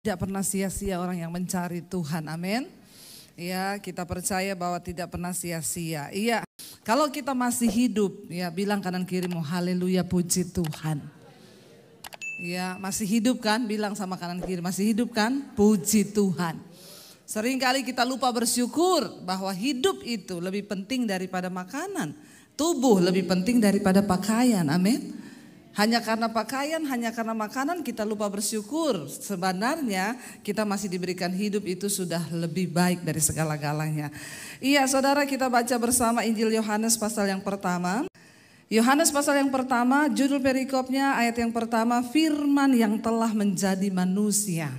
Tidak pernah sia-sia orang yang mencari Tuhan, amin. Ya, kita percaya bahwa tidak pernah sia-sia. Iya, kalau kita masih hidup, ya bilang kanan kirimu, haleluya, puji Tuhan. Ya, masih hidup kan? Bilang sama kanan kiri, masih hidup kan? Puji Tuhan. Seringkali kita lupa bersyukur bahwa hidup itu lebih penting daripada makanan. Tubuh lebih penting daripada pakaian, amin. Hanya karena pakaian, hanya karena makanan kita lupa bersyukur. Sebenarnya kita masih diberikan hidup itu sudah lebih baik dari segala-galanya. Iya saudara, kita baca bersama Injil Yohanes pasal yang pertama. Yohanes pasal yang pertama, judul perikopnya ayat yang pertama, firman yang telah menjadi manusia.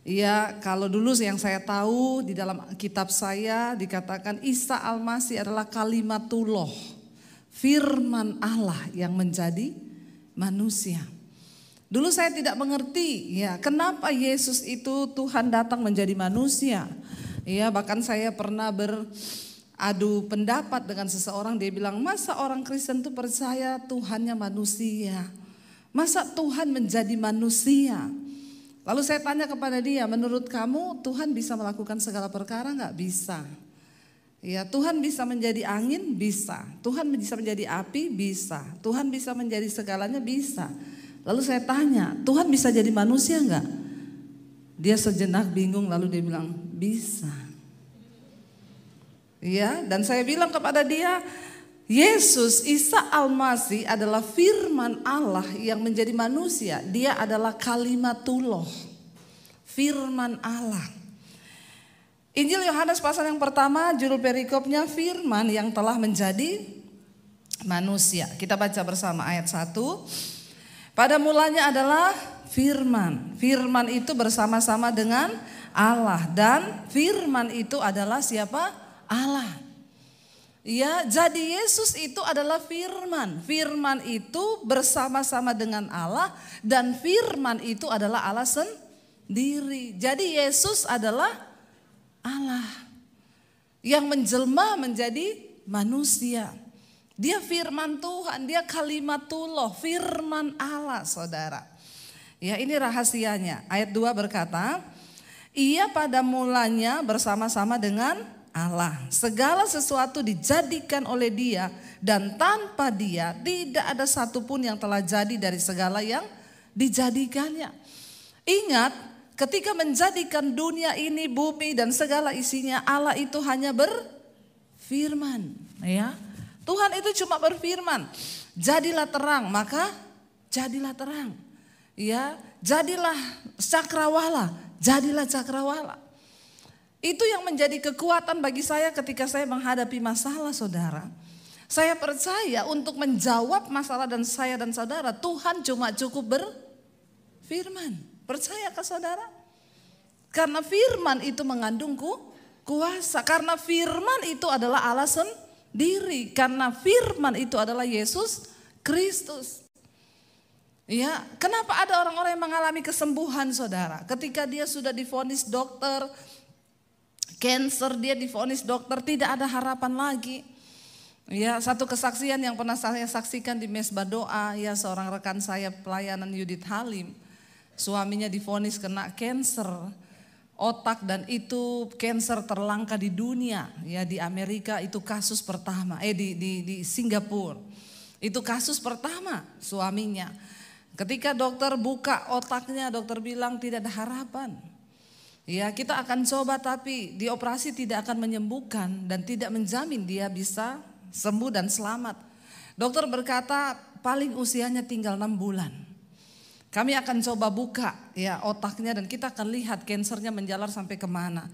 Iya, kalau dulu yang saya tahu di dalam kitab saya dikatakan Isa Al-Masih adalah kalimatullah. Firman Allah yang menjadi manusia. Dulu saya tidak mengerti ya kenapa Yesus itu Tuhan datang menjadi manusia. Ya bahkan saya pernah beradu pendapat dengan seseorang, dia bilang masa orang Kristen itu percaya Tuhannya manusia, masa Tuhan menjadi manusia. Lalu saya tanya kepada dia, menurut kamu Tuhan bisa melakukan segala perkara? Nggak bisa. Ya, Tuhan bisa menjadi angin, bisa. Tuhan bisa menjadi api, bisa. Tuhan bisa menjadi segalanya, bisa. Lalu saya tanya, Tuhan bisa jadi manusia enggak? Dia sejenak bingung lalu dia bilang, bisa. Ya, dan saya bilang kepada dia, Yesus Isa Al-Masih adalah firman Allah yang menjadi manusia. Dia adalah kalimatullah, firman Allah. Injil Yohanes pasal yang pertama, judul perikopnya firman yang telah menjadi manusia. Kita baca bersama ayat 1. Pada mulanya adalah firman. Firman itu bersama-sama dengan Allah. Dan firman itu adalah siapa? Allah. Ya, jadi Yesus itu adalah firman. Firman itu bersama-sama dengan Allah. Dan firman itu adalah Allah sendiri. Jadi Yesus adalah Allah yang menjelma menjadi manusia. Dia firman Tuhan, dia kalimatullah, firman Allah saudara. Ya ini rahasianya. Ayat 2 berkata, ia pada mulanya bersama-sama dengan Allah. Segala sesuatu dijadikan oleh dia dan tanpa dia tidak ada satupun yang telah jadi dari segala yang dijadikannya. Ingat, ketika menjadikan dunia ini, bumi dan segala isinya, Allah itu hanya berfirman. Ya, Tuhan itu cuma berfirman, jadilah terang, maka jadilah terang. Ya, jadilah cakrawala, jadilah cakrawala. Itu yang menjadi kekuatan bagi saya ketika saya menghadapi masalah, saudara. Saya percaya untuk menjawab masalah dan saya dan saudara, Tuhan cuma cukup berfirman. Percayakah saudara? Karena firman itu mengandung kuasa. Karena firman itu adalah Allah sendiri. Karena firman itu adalah Yesus Kristus. Ya, kenapa ada orang-orang yang mengalami kesembuhan saudara? Ketika dia sudah divonis dokter cancer, dia divonis dokter tidak ada harapan lagi. Ya, satu kesaksian yang pernah saya saksikan di Mesbah Doa, ya seorang rekan saya pelayanan Yudit Halim. Suaminya divonis kena kanker otak dan itu kanker terlangka di dunia. Ya di Amerika itu kasus pertama, di Singapura. Itu kasus pertama suaminya. Ketika dokter buka otaknya, dokter bilang tidak ada harapan. Ya kita akan coba tapi di operasi tidak akan menyembuhkan dan tidak menjamin dia bisa sembuh dan selamat. Dokter berkata paling usianya tinggal 6 bulan. Kami akan coba buka ya otaknya dan kita akan lihat kansernya menjalar sampai kemana.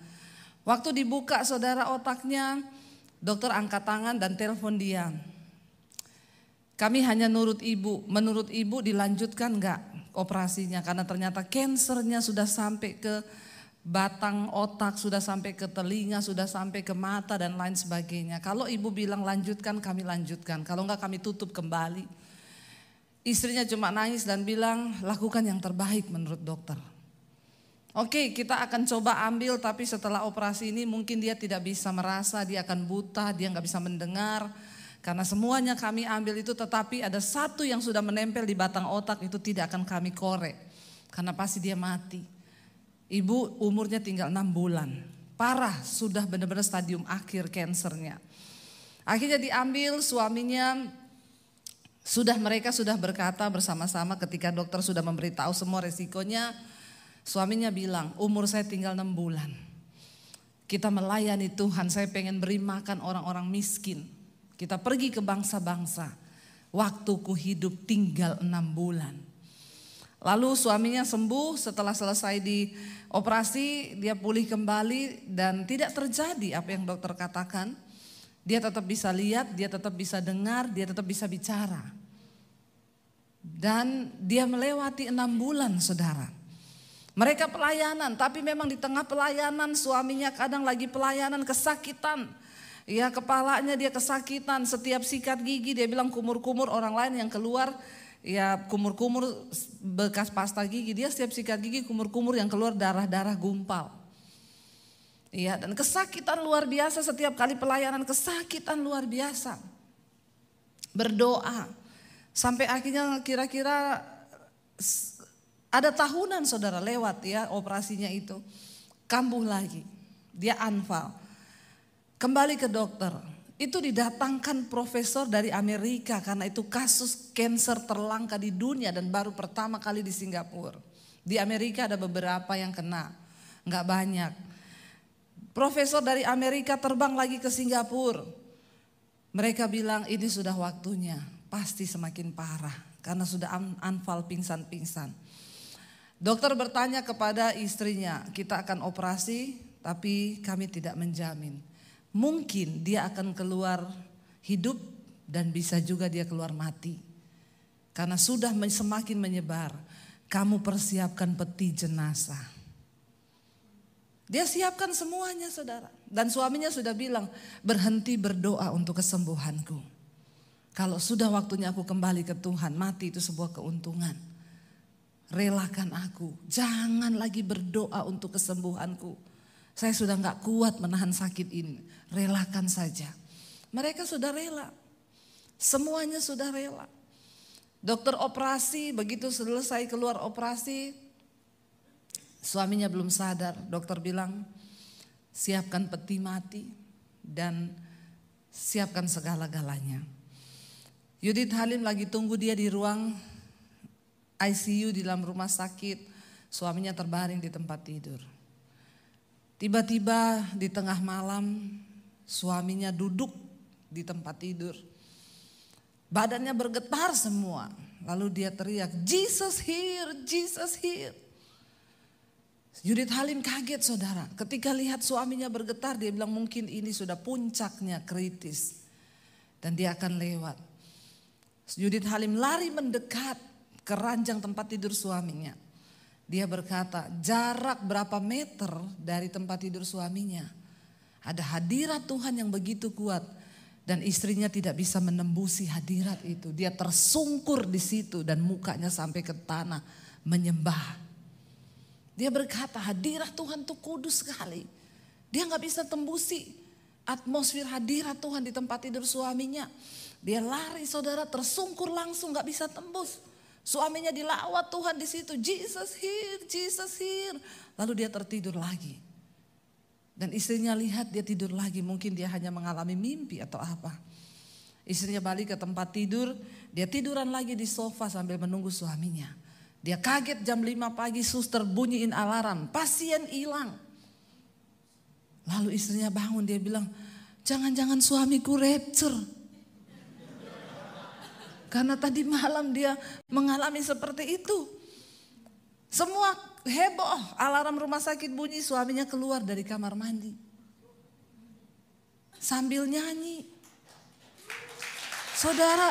Waktu dibuka saudara otaknya, dokter angkat tangan dan telepon dia. Kami hanya nurut ibu, menurut ibu dilanjutkan enggak operasinya karena ternyata kansernya sudah sampai ke batang otak, sudah sampai ke telinga, sudah sampai ke mata dan lain sebagainya. Kalau ibu bilang lanjutkan, kami lanjutkan. Kalau enggak kami tutup kembali. Istrinya cuma nangis dan bilang lakukan yang terbaik menurut dokter. Oke, kita akan coba ambil tapi setelah operasi ini mungkin dia tidak bisa merasa, dia akan buta, dia nggak bisa mendengar. Karena semuanya kami ambil itu tetapi ada satu yang sudah menempel di batang otak itu tidak akan kami korek. Karena pasti dia mati. Ibu umurnya tinggal 6 bulan. Parah, sudah benar-benar stadium akhir kansernya. Akhirnya diambil, suaminya mereka sudah berkata bersama-sama ketika dokter sudah memberitahu semua resikonya. Suaminya bilang, umur saya tinggal 6 bulan. Kita melayani Tuhan, saya pengen beri makan orang-orang miskin. Kita pergi ke bangsa-bangsa. Waktuku hidup tinggal 6 bulan. Lalu suaminya sembuh, setelah selesai di operasi dia pulih kembali dan tidak terjadi apa yang dokter katakan. Dia tetap bisa lihat, dia tetap bisa dengar, dia tetap bisa bicara. Dan dia melewati 6 bulan, saudara. Mereka pelayanan, tapi memang di tengah pelayanan suaminya kadang lagi pelayanan kesakitan. Ya, kepalanya dia kesakitan, setiap sikat gigi dia bilang kumur-kumur, orang lain yang keluar ya kumur-kumur bekas pasta gigi, dia setiap sikat gigi kumur-kumur yang keluar darah-darah gumpal. Ya, dan kesakitan luar biasa setiap kali pelayanan, kesakitan luar biasa. Berdoa sampai akhirnya kira-kira ada tahunan saudara lewat ya operasinya itu. Kambuh lagi, dia anfal. Kembali ke dokter, itu didatangkan profesor dari Amerika karena itu kasus kanker terlangka di dunia dan baru pertama kali di Singapura. Di Amerika ada beberapa yang kena, nggak banyak. Profesor dari Amerika terbang lagi ke Singapura. Mereka bilang ini sudah waktunya, pasti semakin parah karena sudah anfal pingsan-pingsan. Dokter bertanya kepada istrinya, kita akan operasi tapi kami tidak menjamin. Mungkin dia akan keluar hidup dan bisa juga dia keluar mati. Karena sudah semakin menyebar, kamu persiapkan peti jenazah. Dia siapkan semuanya saudara. Dan suaminya sudah bilang, berhenti berdoa untuk kesembuhanku. Kalau sudah waktunya aku kembali ke Tuhan, mati itu sebuah keuntungan. Relakan aku, jangan lagi berdoa untuk kesembuhanku. Saya sudah gak kuat menahan sakit ini, relakan saja. Mereka sudah rela, semuanya sudah rela. Dokter operasi, begitu selesai keluar operasi, suaminya belum sadar. Dokter bilang, siapkan peti mati dan siapkan segala-galanya. Yudit Halim lagi tunggu dia di ruang ICU di dalam rumah sakit. Suaminya terbaring di tempat tidur. Tiba-tiba di tengah malam suaminya duduk di tempat tidur. Badannya bergetar semua. Lalu dia teriak, Jesus here, Jesus here. Yudit Halim kaget saudara. Ketika lihat suaminya bergetar, dia bilang mungkin ini sudah puncaknya kritis. Dan dia akan lewat. Yudit Halim lari mendekat ke ranjang tempat tidur suaminya. Dia berkata, jarak berapa meter dari tempat tidur suaminya. Ada hadirat Tuhan yang begitu kuat. Dan istrinya tidak bisa menembusi hadirat itu. Dia tersungkur di situ dan mukanya sampai ke tanah menyembah. Dia berkata hadirat Tuhan itu kudus sekali. Dia gak bisa tembusi atmosfer hadirat Tuhan di tempat tidur suaminya. Dia lari saudara tersungkur langsung gak bisa tembus. Suaminya dilawat Tuhan di situ, Jesus here, Jesus here. Lalu dia tertidur lagi. Dan istrinya lihat dia tidur lagi, mungkin dia hanya mengalami mimpi atau apa. Istrinya balik ke tempat tidur, dia tiduran lagi di sofa sambil menunggu suaminya. Dia kaget jam 5 pagi suster bunyiin alarm, pasien hilang. Lalu istrinya bangun, dia bilang, jangan-jangan suamiku rapture. Karena tadi malam dia mengalami seperti itu. Semua heboh, alarm rumah sakit bunyi, suaminya keluar dari kamar mandi. Sambil nyanyi. Saudara,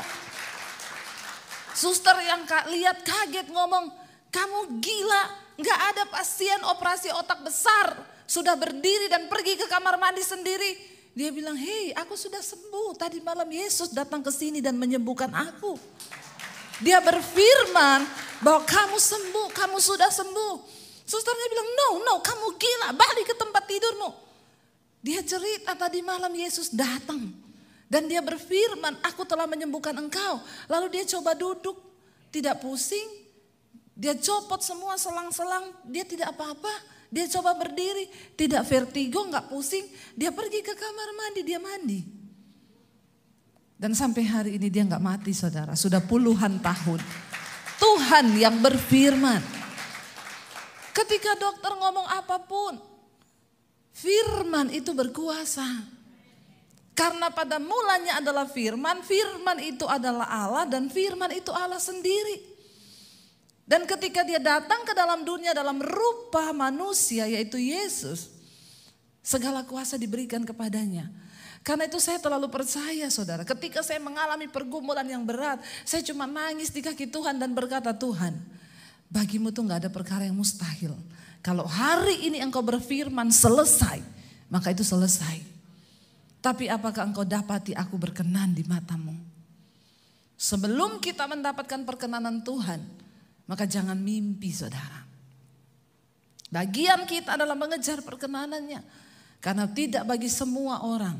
suster yang lihat kaget ngomong, kamu gila, gak ada pasien operasi otak besar. Sudah berdiri dan pergi ke kamar mandi sendiri. Dia bilang, hei aku sudah sembuh. Tadi malam Yesus datang ke sini dan menyembuhkan aku. Dia berfirman bahwa kamu sembuh, kamu sudah sembuh. Susternya bilang, no, kamu gila, balik ke tempat tidurmu. Dia cerita tadi malam Yesus datang. Dan dia berfirman, aku telah menyembuhkan engkau. Lalu dia coba duduk, tidak pusing. Dia copot semua selang-selang, dia tidak apa-apa. Dia coba berdiri, tidak vertigo, nggak pusing. Dia pergi ke kamar mandi, dia mandi. Dan sampai hari ini dia nggak mati saudara, sudah puluhan tahun. Tuhan yang berfirman. Ketika dokter ngomong apapun, firman itu berkuasa. Karena pada mulanya adalah firman, firman itu adalah Allah dan firman itu Allah sendiri. Dan ketika dia datang ke dalam dunia dalam rupa manusia yaitu Yesus, segala kuasa diberikan kepadanya. Karena itu saya terlalu percaya saudara, ketika saya mengalami pergumulan yang berat, saya cuma nangis di kaki Tuhan dan berkata, Tuhan, bagimu tuh gak ada perkara yang mustahil. Kalau hari ini engkau berfirman selesai, maka itu selesai. Tapi apakah engkau dapati aku berkenan di matamu? Sebelum kita mendapatkan perkenanan Tuhan, maka jangan mimpi saudara. Bagian kita adalah mengejar perkenanannya. Karena tidak bagi semua orang,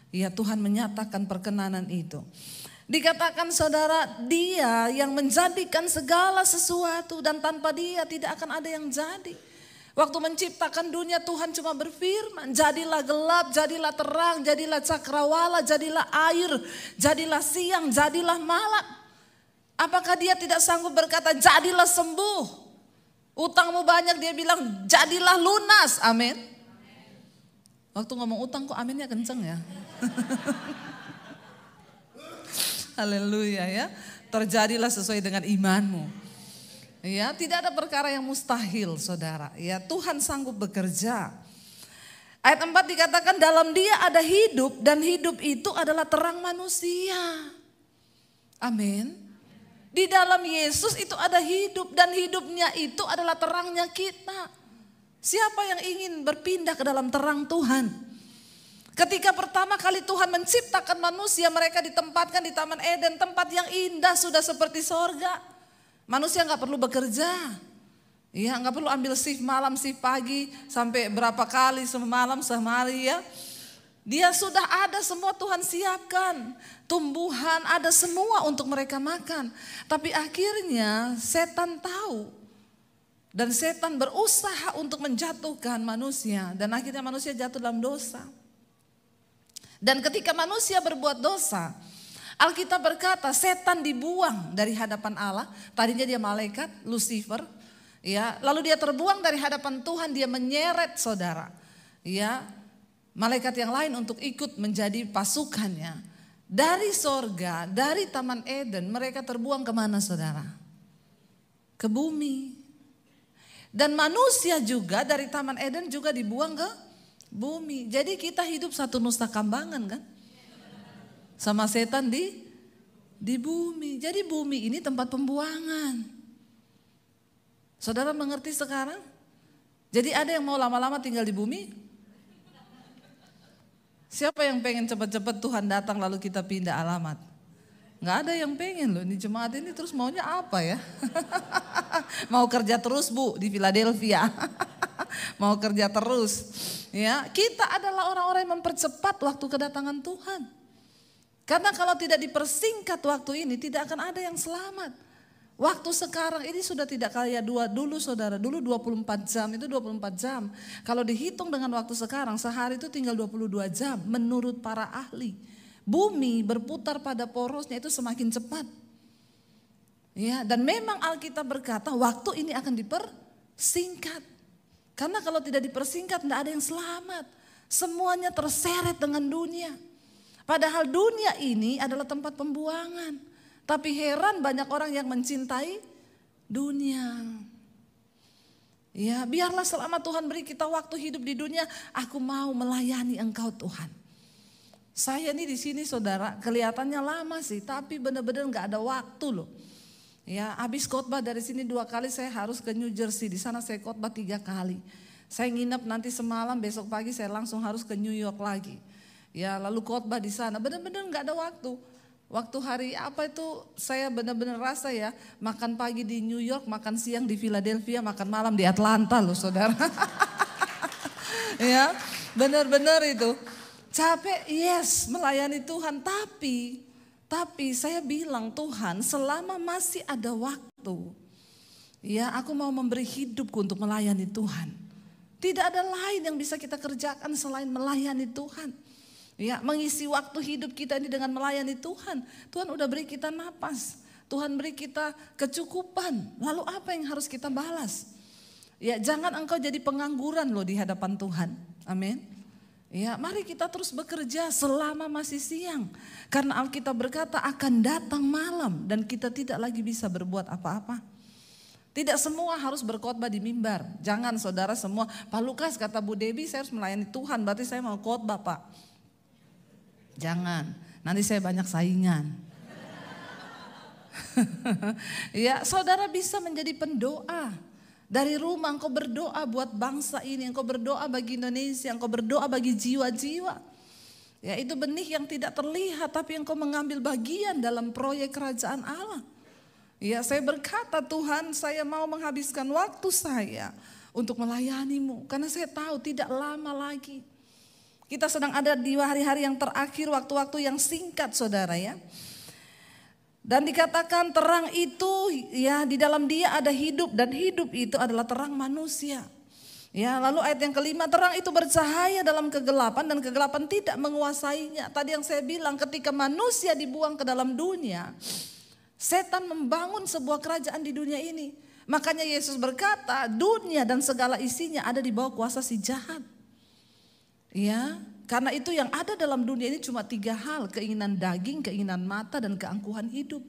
ya Tuhan menyatakan perkenanan itu. Dikatakan saudara, dia yang menjadikan segala sesuatu dan tanpa dia tidak akan ada yang jadi. Waktu menciptakan dunia Tuhan cuma berfirman, jadilah gelap, jadilah terang, jadilah cakrawala, jadilah air, jadilah siang, jadilah malam. Apakah dia tidak sanggup berkata jadilah sembuh? Utangmu banyak, dia bilang jadilah lunas, amin. Waktu ngomong utang kok aminnya kenceng ya. Haleluya ya, terjadilah sesuai dengan imanmu. Ya, tidak ada perkara yang mustahil saudara. Ya, Tuhan sanggup bekerja. Ayat 4 dikatakan dalam dia ada hidup dan hidup itu adalah terang manusia. Amin. Di dalam Yesus itu ada hidup dan hidupnya itu adalah terangnya kita. Siapa yang ingin berpindah ke dalam terang Tuhan? Ketika pertama kali Tuhan menciptakan manusia, mereka ditempatkan di Taman Eden, tempat yang indah sudah seperti sorga. Manusia nggak perlu bekerja, ya nggak perlu ambil shift malam, shift pagi sampai berapa kali semalam sehari ya. Dia sudah ada semua Tuhan siapkan, tumbuhan ada semua untuk mereka makan. Tapi akhirnya setan tahu dan setan berusaha untuk menjatuhkan manusia dan akhirnya manusia jatuh dalam dosa. Dan ketika manusia berbuat dosa, Alkitab berkata setan dibuang dari hadapan Allah. Tadinya dia malaikat, Lucifer. Ya, lalu dia terbuang dari hadapan Tuhan, dia menyeret saudara. Ya, malaikat yang lain untuk ikut menjadi pasukannya. Dari sorga, dari Taman Eden, mereka terbuang kemana saudara? Ke bumi. Dan manusia juga dari Taman Eden juga dibuang ke bumi. Jadi kita hidup satu nusa kambangan kan? Sama setan di bumi. Jadi bumi ini tempat pembuangan. Saudara mengerti sekarang? Jadi ada yang mau lama-lama tinggal di bumi? Siapa yang pengen cepat-cepat Tuhan datang lalu kita pindah alamat? Nggak ada yang pengen loh. Ini jemaat ini terus maunya apa ya? Mau kerja terus Bu di Philadelphia. Mau kerja terus. Ya, kita adalah orang-orang yang mempercepat waktu kedatangan Tuhan. Karena kalau tidak dipersingkat waktu ini tidak akan ada yang selamat. Waktu sekarang ini sudah tidak kayak dulu saudara. Dulu 24 jam itu 24 jam. Kalau dihitung dengan waktu sekarang sehari itu tinggal 22 jam menurut para ahli. Bumi berputar pada porosnya itu semakin cepat. Ya, dan memang Alkitab berkata waktu ini akan dipersingkat. Karena kalau tidak dipersingkat tidak ada yang selamat. Semuanya terseret dengan dunia. Padahal dunia ini adalah tempat pembuangan. Tapi heran banyak orang yang mencintai dunia. Ya, biarlah selama Tuhan beri kita waktu hidup di dunia, aku mau melayani Engkau Tuhan. Saya nih di sini saudara, kelihatannya lama sih, tapi benar-benar nggak ada waktu loh. Ya, habis khotbah dari sini 2 kali saya harus ke New Jersey, di sana saya khotbah 3 kali. Saya nginep nanti semalam, besok pagi saya langsung harus ke New York lagi. Ya, lalu khotbah di sana, benar-benar nggak ada waktu. Waktu hari apa itu saya benar-benar rasa ya, makan pagi di New York, makan siang di Philadelphia, makan malam di Atlanta loh saudara. Ya, benar-benar itu. Capek, yes, melayani Tuhan, tapi saya bilang Tuhan selama masih ada waktu, ya aku mau memberi hidupku untuk melayani Tuhan. Tidak ada lain yang bisa kita kerjakan selain melayani Tuhan. Ya, mengisi waktu hidup kita ini dengan melayani Tuhan. Tuhan udah beri kita napas, Tuhan beri kita kecukupan. Lalu apa yang harus kita balas? Ya, jangan engkau jadi pengangguran loh di hadapan Tuhan. Amin. Ya, mari kita terus bekerja selama masih siang. Karena Alkitab berkata akan datang malam dan kita tidak lagi bisa berbuat apa-apa. Tidak semua harus berkhotbah di mimbar. Jangan saudara semua, Pak Lukas kata Bu Debi saya harus melayani Tuhan, berarti saya mau khotbah Pak. Jangan, nanti saya banyak saingan. Ya, saudara bisa menjadi pendoa. Dari rumah engkau berdoa buat bangsa ini, engkau berdoa bagi Indonesia, engkau berdoa bagi jiwa-jiwa. Ya, itu benih yang tidak terlihat tapi engkau mengambil bagian dalam proyek kerajaan Allah. Ya, saya berkata Tuhan, saya mau menghabiskan waktu saya untuk melayani-Mu karena saya tahu tidak lama lagi. Kita sedang ada di hari-hari yang terakhir, waktu-waktu yang singkat saudara ya. Dan dikatakan terang itu ya di dalam dia ada hidup dan hidup itu adalah terang manusia. Ya, lalu ayat yang kelima, terang itu bercahaya dalam kegelapan dan kegelapan tidak menguasainya. Tadi yang saya bilang ketika manusia dibuang ke dalam dunia, setan membangun sebuah kerajaan di dunia ini. Makanya Yesus berkata dunia dan segala isinya ada di bawah kuasa si jahat. Ya, karena itu yang ada dalam dunia ini cuma 3 hal, keinginan daging, keinginan mata dan keangkuhan hidup.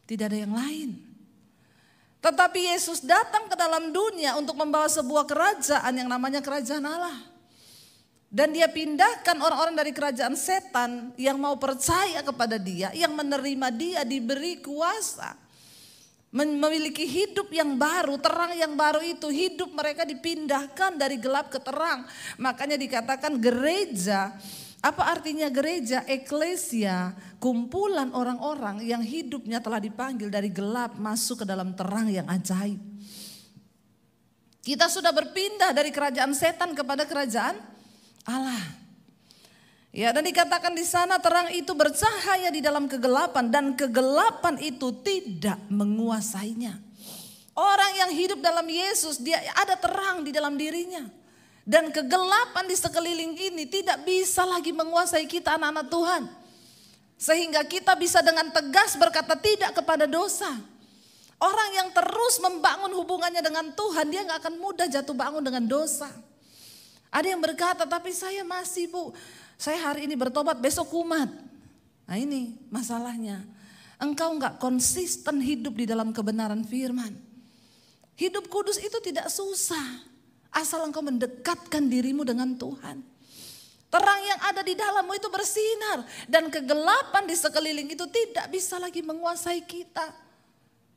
Tidak ada yang lain. Tetapi Yesus datang ke dalam dunia untuk membawa sebuah kerajaan yang namanya kerajaan Allah. Dan dia pindahkan orang-orang dari kerajaan setan yang mau percaya kepada dia, yang menerima dia, diberi kuasa. Memiliki hidup yang baru, terang yang baru itu, hidup mereka dipindahkan dari gelap ke terang. Makanya dikatakan gereja, apa artinya gereja? Eklesia, kumpulan orang-orang yang hidupnya telah dipanggil dari gelap masuk ke dalam terang yang ajaib. Kita sudah berpindah dari kerajaan setan kepada kerajaan Allah. Ya, dan dikatakan di sana terang itu bercahaya di dalam kegelapan dan kegelapan itu tidak menguasainya. Orang yang hidup dalam Yesus dia ada terang di dalam dirinya. Dan kegelapan di sekeliling ini tidak bisa lagi menguasai kita anak-anak Tuhan. Sehingga kita bisa dengan tegas berkata tidak kepada dosa. Orang yang terus membangun hubungannya dengan Tuhan dia gak akan mudah jatuh bangun dengan dosa. Ada yang berkata tapi saya masih Bu. Saya hari ini bertobat, besok kumat. Nah ini masalahnya. Engkau enggak konsisten hidup di dalam kebenaran firman. Hidup kudus itu tidak susah. Asal engkau mendekatkan dirimu dengan Tuhan. Terang yang ada di dalammu itu bersinar. Dan kegelapan di sekeliling itu tidak bisa lagi menguasai kita.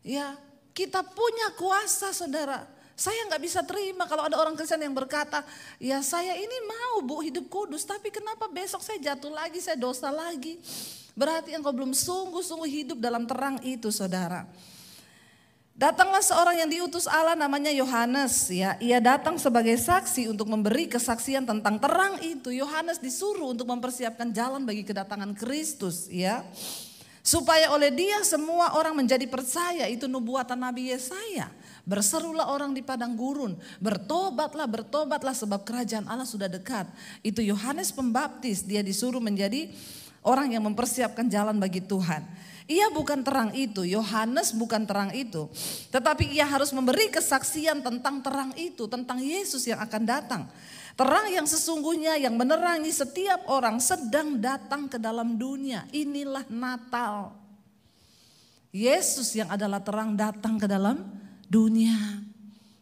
Ya, kita punya kuasa saudara. Saya nggak bisa terima kalau ada orang Kristen yang berkata, ya saya ini mau Bu hidup kudus, tapi kenapa besok saya jatuh lagi, saya dosa lagi. Berarti engkau belum sungguh-sungguh hidup dalam terang itu saudara. Datanglah seorang yang diutus Allah namanya Yohanes ya. Ia datang sebagai saksi untuk memberi kesaksian tentang terang itu. Yohanes disuruh untuk mempersiapkan jalan bagi kedatangan Kristus ya. Supaya oleh dia semua orang menjadi percaya, itu nubuatan Nabi Yesaya. Berserulah orang di padang gurun, bertobatlah, bertobatlah sebab kerajaan Allah sudah dekat. Itu Yohanes Pembaptis, dia disuruh menjadi orang yang mempersiapkan jalan bagi Tuhan. Ia bukan terang itu, Yohanes bukan terang itu. Tetapi ia harus memberi kesaksian tentang terang itu, tentang Yesus yang akan datang. Terang yang sesungguhnya yang menerangi setiap orang sedang datang ke dalam dunia. Inilah Natal. Yesus yang adalah terang datang ke dalam dunia.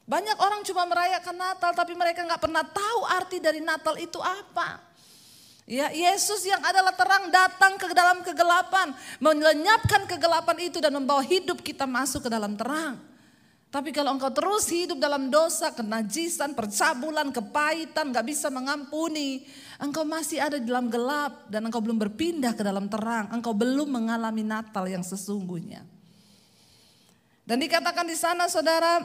Banyak orang cuma merayakan Natal tapi mereka gak pernah tahu arti dari Natal itu apa. Ya, Yesus yang adalah terang datang ke dalam kegelapan, melenyapkan kegelapan itu dan membawa hidup kita masuk ke dalam terang. Tapi kalau engkau terus hidup dalam dosa, kenajisan, percabulan, kepahitan, gak bisa mengampuni, engkau masih ada di dalam gelap dan engkau belum berpindah ke dalam terang. Engkau belum mengalami Natal yang sesungguhnya. Dan dikatakan di sana saudara,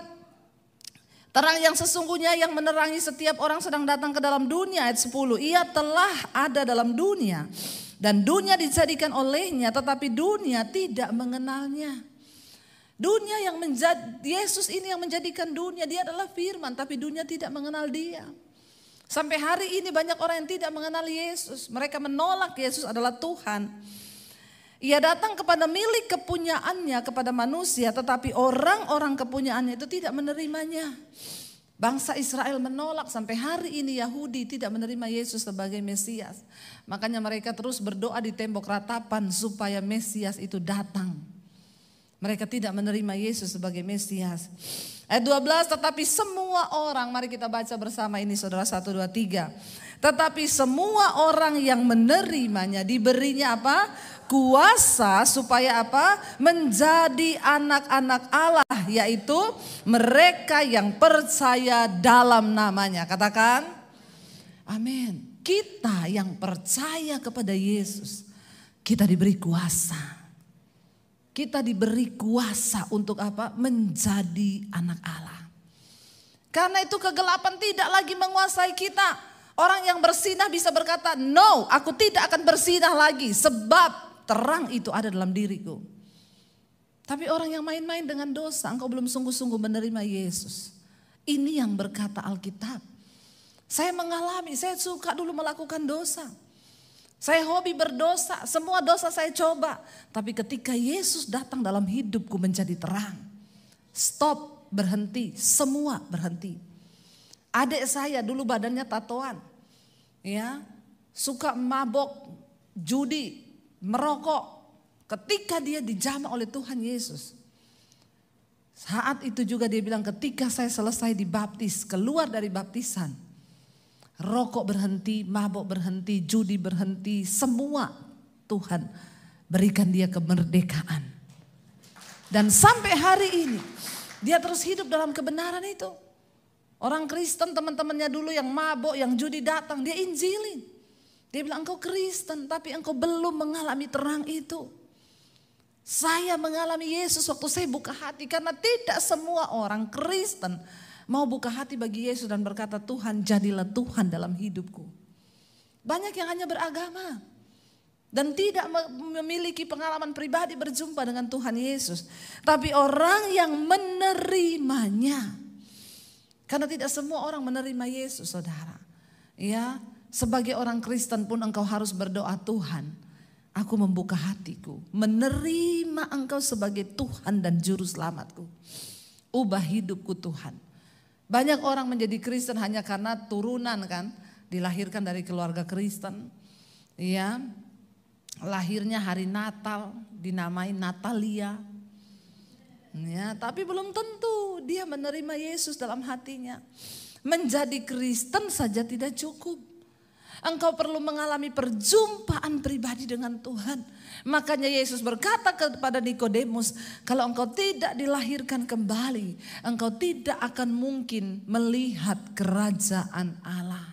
terang yang sesungguhnya yang menerangi setiap orang sedang datang ke dalam dunia. Ayat 10, ia telah ada dalam dunia dan dunia dijadikan olehnya tetapi dunia tidak mengenalnya. Dunia yang Yesus ini yang menjadikan dunia, dia adalah firman, tapi dunia tidak mengenal dia. Sampai hari ini banyak orang yang tidak mengenal Yesus. Mereka menolak Yesus adalah Tuhan. Ia datang kepada milik kepunyaannya, kepada manusia, tetapi orang-orang kepunyaannya itu tidak menerimanya. Bangsa Israel menolak, sampai hari ini Yahudi tidak menerima Yesus sebagai Mesias. Makanya mereka terus berdoa di tembok ratapan supaya Mesias itu datang. Mereka tidak menerima Yesus sebagai Mesias. Ayat 12, tetapi semua orang, mari kita baca bersama ini saudara, 1, 2, 3. Tetapi semua orang yang menerimanya diberinya apa? Kuasa supaya apa? Menjadi anak-anak Allah, yaitu mereka yang percaya dalam namanya. Katakan amin. Kita yang percaya kepada Yesus, kita diberi kuasa. Kita diberi kuasa untuk apa? Menjadi anak Allah. Karena itu kegelapan tidak lagi menguasai kita. Orang yang bersinah bisa berkata, no, aku tidak akan bersinah lagi sebab terang itu ada dalam diriku. Tapi orang yang main-main dengan dosa, engkau belum sungguh-sungguh menerima Yesus. Ini yang berkata Alkitab. Saya mengalami, saya suka dulu melakukan dosa. Saya hobi berdosa, semua dosa saya coba. Tapi ketika Yesus datang dalam hidupku menjadi terang. Stop, berhenti, semua berhenti. Adik saya dulu badannya tatoan, ya, suka mabok, judi, merokok. Ketika dia dijamah oleh Tuhan Yesus, saat itu juga dia bilang, ketika saya selesai dibaptis, keluar dari baptisan, rokok berhenti, mabok berhenti, judi berhenti, semua Tuhan berikan dia kemerdekaan. Dan sampai hari ini dia terus hidup dalam kebenaran itu. Orang Kristen teman-temannya dulu yang mabok, yang judi datang, dia injilin. Dia bilang, engkau Kristen tapi engkau belum mengalami terang itu. Saya mengalami Yesus waktu saya buka hati, karena tidak semua orang Kristen mau buka hati bagi Yesus dan berkata, Tuhan jadilah Tuhan dalam hidupku. Banyak yang hanya beragama dan tidak memiliki pengalaman pribadi berjumpa dengan Tuhan Yesus. Tapi orang yang menerimanya. Karena tidak semua orang menerima Yesus, saudara. Ya, sebagai orang Kristen pun engkau harus berdoa, Tuhan, aku membuka hatiku, menerima engkau sebagai Tuhan dan Juru Selamatku. Ubah hidupku Tuhan. Banyak orang menjadi Kristen hanya karena turunan kan, dilahirkan dari keluarga Kristen. Ya, lahirnya hari Natal, dinamai Natalia. Ya, tapi belum tentu dia menerima Yesus dalam hatinya. Menjadi Kristen saja tidak cukup. Engkau perlu mengalami perjumpaan pribadi dengan Tuhan. Makanya Yesus berkata kepada Nikodemus, kalau engkau tidak dilahirkan kembali, engkau tidak akan mungkin melihat kerajaan Allah.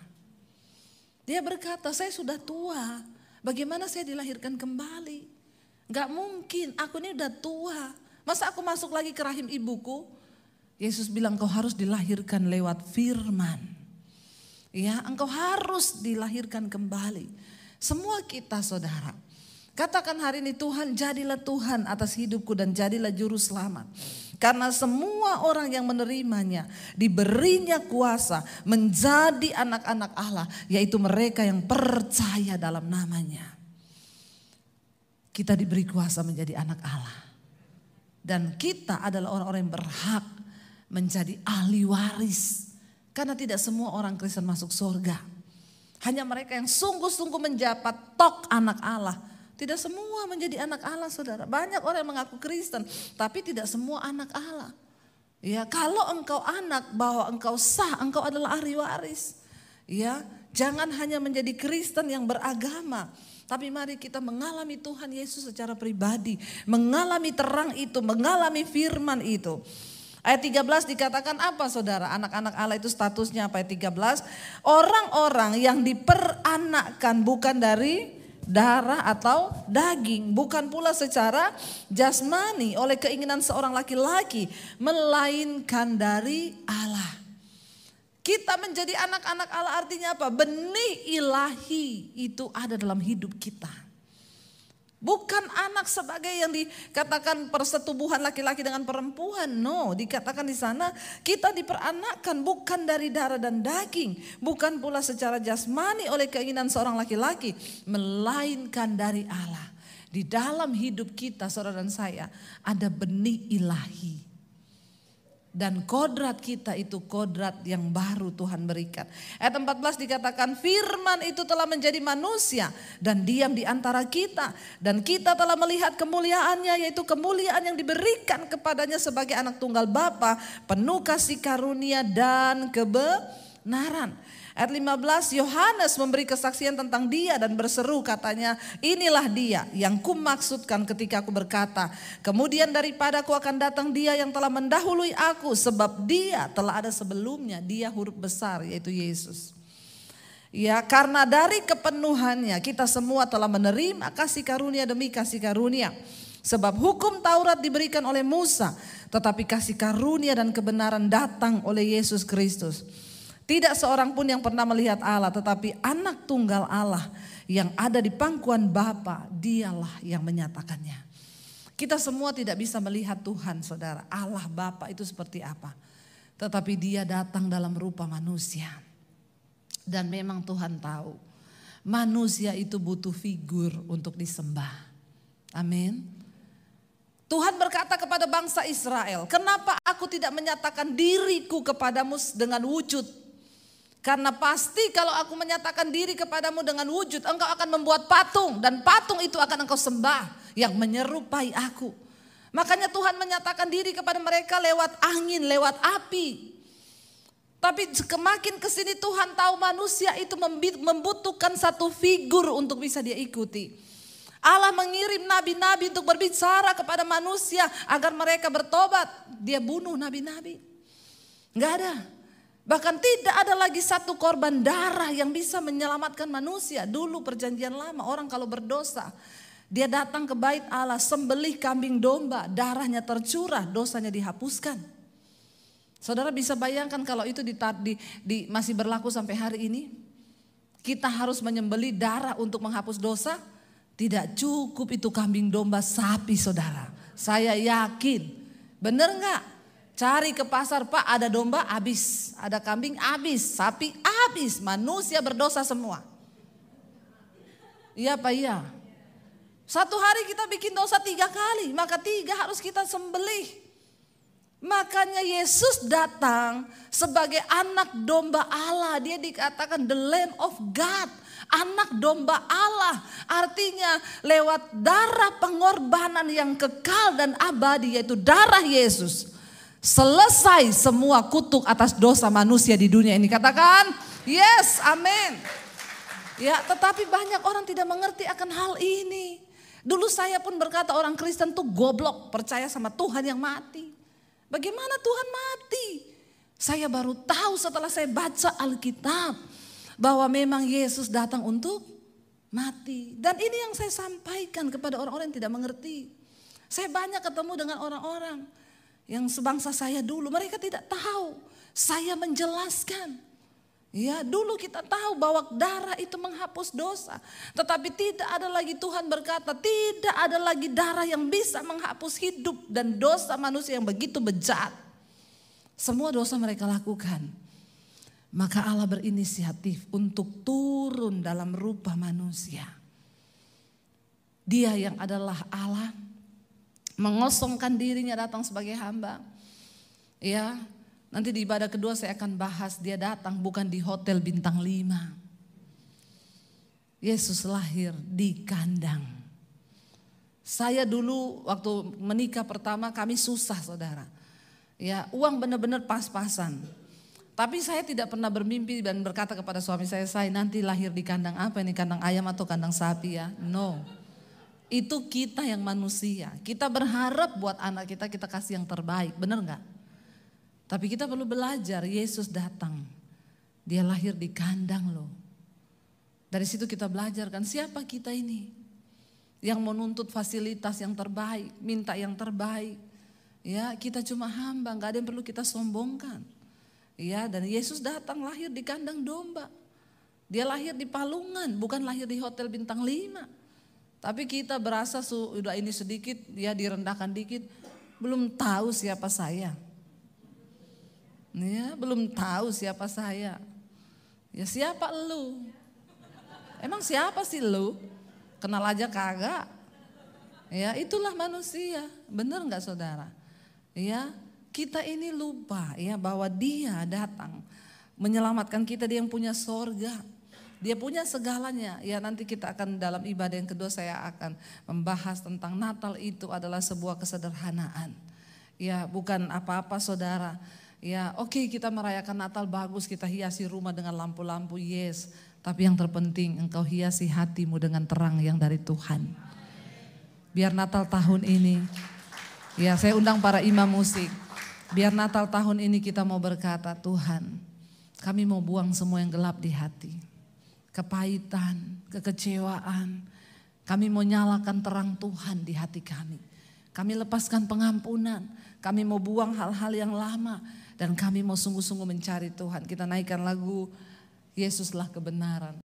Dia berkata, saya sudah tua, bagaimana saya dilahirkan kembali? Gak mungkin, aku ini udah tua. Masa aku masuk lagi ke rahim ibuku? Yesus bilang, kau harus dilahirkan lewat firman. Ya, engkau harus dilahirkan kembali. Semua kita saudara, katakan hari ini, Tuhan jadilah Tuhan atas hidupku dan jadilah juru selamat. Karena semua orang yang menerimanya diberinya kuasa menjadi anak-anak Allah, yaitu mereka yang percaya dalam namanya. Kita diberi kuasa menjadi anak Allah. Dan kita adalah orang-orang yang berhak menjadi ahli waris. Karena tidak semua orang Kristen masuk surga. Hanya mereka yang sungguh-sungguh menjabat tok anak Allah. Tidak semua menjadi anak Allah, saudara. Banyak orang yang mengaku Kristen, tapi tidak semua anak Allah. Ya, kalau engkau anak, bahwa engkau sah, engkau adalah ahli waris. Ya, jangan hanya menjadi Kristen yang beragama, tapi mari kita mengalami Tuhan Yesus secara pribadi, mengalami terang itu, mengalami firman itu. Ayat 13 dikatakan apa saudara? Anak-anak Allah itu statusnya apa? Ayat 13, orang-orang yang diperanakkan bukan dari darah atau daging, bukan pula secara jasmani oleh keinginan seorang laki-laki, melainkan dari Allah. Kita menjadi anak-anak Allah artinya apa? Benih ilahi itu ada dalam hidup kita. Bukan anak sebagai yang dikatakan persetubuhan laki-laki dengan perempuan. No, dikatakan di sana kita diperanakkan bukan dari darah dan daging. Bukan pula secara jasmani oleh keinginan seorang laki-laki. Melainkan dari Allah. Di dalam hidup kita, saudara dan saya, ada benih ilahi. Dan kodrat kita itu kodrat yang baru Tuhan berikan. Ayat 14 dikatakan firman itu telah menjadi manusia dan diam di antara kita. Dan kita telah melihat kemuliaannya, yaitu kemuliaan yang diberikan kepadanya sebagai anak tunggal Bapa, penuh kasih karunia dan kebenaran. Ayat 15, Yohanes memberi kesaksian tentang dia dan berseru katanya, inilah dia yang kumaksudkan ketika aku berkata, kemudian daripada aku akan datang dia yang telah mendahului aku, sebab dia telah ada sebelumnya, dia huruf besar yaitu Yesus. Ya, karena dari kepenuhannya kita semua telah menerima kasih karunia demi kasih karunia. Sebab hukum Taurat diberikan oleh Musa, tetapi kasih karunia dan kebenaran datang oleh Yesus Kristus. Tidak seorang pun yang pernah melihat Allah, tetapi anak tunggal Allah yang ada di pangkuan Bapa, dialah yang menyatakannya. Kita semua tidak bisa melihat Tuhan, saudara. Allah Bapa itu seperti apa. Tetapi dia datang dalam rupa manusia. Dan memang Tuhan tahu, manusia itu butuh figur untuk disembah. Amin. Tuhan berkata kepada bangsa Israel, kenapa aku tidak menyatakan diriku kepadamu dengan wujud? Karena pasti kalau aku menyatakan diri kepadamu dengan wujud, engkau akan membuat patung. Dan patung itu akan engkau sembah yang menyerupai aku. Makanya Tuhan menyatakan diri kepada mereka lewat angin, lewat api. Tapi semakin kesini Tuhan tahu manusia itu membutuhkan satu figur untuk bisa dia ikuti. Allah mengirim nabi-nabi untuk berbicara kepada manusia agar mereka bertobat. Dia bunuh nabi-nabi. Enggak ada. Bahkan tidak ada lagi satu korban darah yang bisa menyelamatkan manusia. Dulu perjanjian lama orang kalau berdosa, dia datang ke bait Allah, sembelih kambing domba, darahnya tercurah, dosanya dihapuskan. Saudara bisa bayangkan kalau itu masih berlaku sampai hari ini? Kita harus menyembelih darah untuk menghapus dosa? Tidak cukup itu kambing domba, sapi saudara. Saya yakin, benar enggak? Cari ke pasar, Pak, ada domba habis, ada kambing habis, sapi habis, manusia berdosa semua. Iya Pak, iya. Satu hari kita bikin dosa 3 kali, maka 3 harus kita sembelih. Makanya Yesus datang sebagai anak domba Allah. Dia dikatakan the Lamb of God, anak domba Allah. Artinya lewat darah pengorbanan yang kekal dan abadi, yaitu darah Yesus, selesai semua kutuk atas dosa manusia di dunia ini. Katakan yes, amin. Ya, tetapi banyak orang tidak mengerti akan hal ini. Dulu saya pun berkata orang Kristen tuh goblok, percaya sama Tuhan yang mati. Bagaimana Tuhan mati? Saya baru tahu setelah saya baca Alkitab bahwa memang Yesus datang untuk mati. Dan ini yang saya sampaikan kepada orang-orang yang tidak mengerti. Saya banyak ketemu dengan orang-orang yang sebangsa saya dulu, mereka tidak tahu. Saya menjelaskan. Ya, dulu kita tahu bahwa darah itu menghapus dosa. Tetapi tidak ada lagi, Tuhan berkata, tidak ada lagi darah yang bisa menghapus hidup dan dosa manusia yang begitu bejat. Semua dosa mereka lakukan. Maka Allah berinisiatif untuk turun dalam rupa manusia. Dia yang adalah Allah mengosongkan dirinya datang sebagai hamba. Ya, nanti di ibadah kedua saya akan bahas dia datang bukan di hotel bintang 5. Yesus lahir di kandang. Saya dulu waktu menikah pertama kami susah saudara. Ya, uang benar-benar pas-pasan. Tapi saya tidak pernah bermimpi dan berkata kepada suami saya nanti lahir di kandang apa ini, kandang ayam atau kandang sapi ya. No. Itu kita yang manusia. Kita berharap buat anak kita kasih yang terbaik. Benar enggak? Tapi kita perlu belajar. Yesus datang. Dia lahir di kandang loh. Dari situ kita belajar kan siapa kita ini. Yang menuntut fasilitas yang terbaik. Minta yang terbaik. Ya, kita cuma hamba. Enggak ada yang perlu kita sombongkan. Ya, dan Yesus datang lahir di kandang domba. Dia lahir di palungan. Bukan lahir di hotel bintang 5. Tapi kita berasa sudah ini sedikit, ya direndahkan dikit, belum tahu siapa saya. Ya, belum tahu siapa saya. Ya siapa lu? Emang siapa sih lu? Kenal aja kagak. Ya itulah manusia, benar nggak saudara? Ya kita ini lupa ya bahwa Dia datang menyelamatkan kita, Dia yang punya sorga. Dia punya segalanya. Ya nanti kita akan dalam ibadah yang kedua saya akan membahas tentang Natal itu adalah sebuah kesederhanaan. Ya bukan apa-apa saudara. Ya oke, kita merayakan Natal bagus, kita hiasi rumah dengan lampu-lampu, yes. Tapi yang terpenting engkau hiasi hatimu dengan terang yang dari Tuhan. Biar Natal tahun ini, ya saya undang para imam musik. Biar Natal tahun ini kita mau berkata, Tuhan kami mau buang semua yang gelap di hati. Kepahitan, kekecewaan. Kami mau nyalakan terang Tuhan di hati kami. Kami lepaskan pengampunan. Kami mau buang hal-hal yang lama. Dan kami mau sungguh-sungguh mencari Tuhan. Kita naikkan lagu Yesuslah Kebenaran.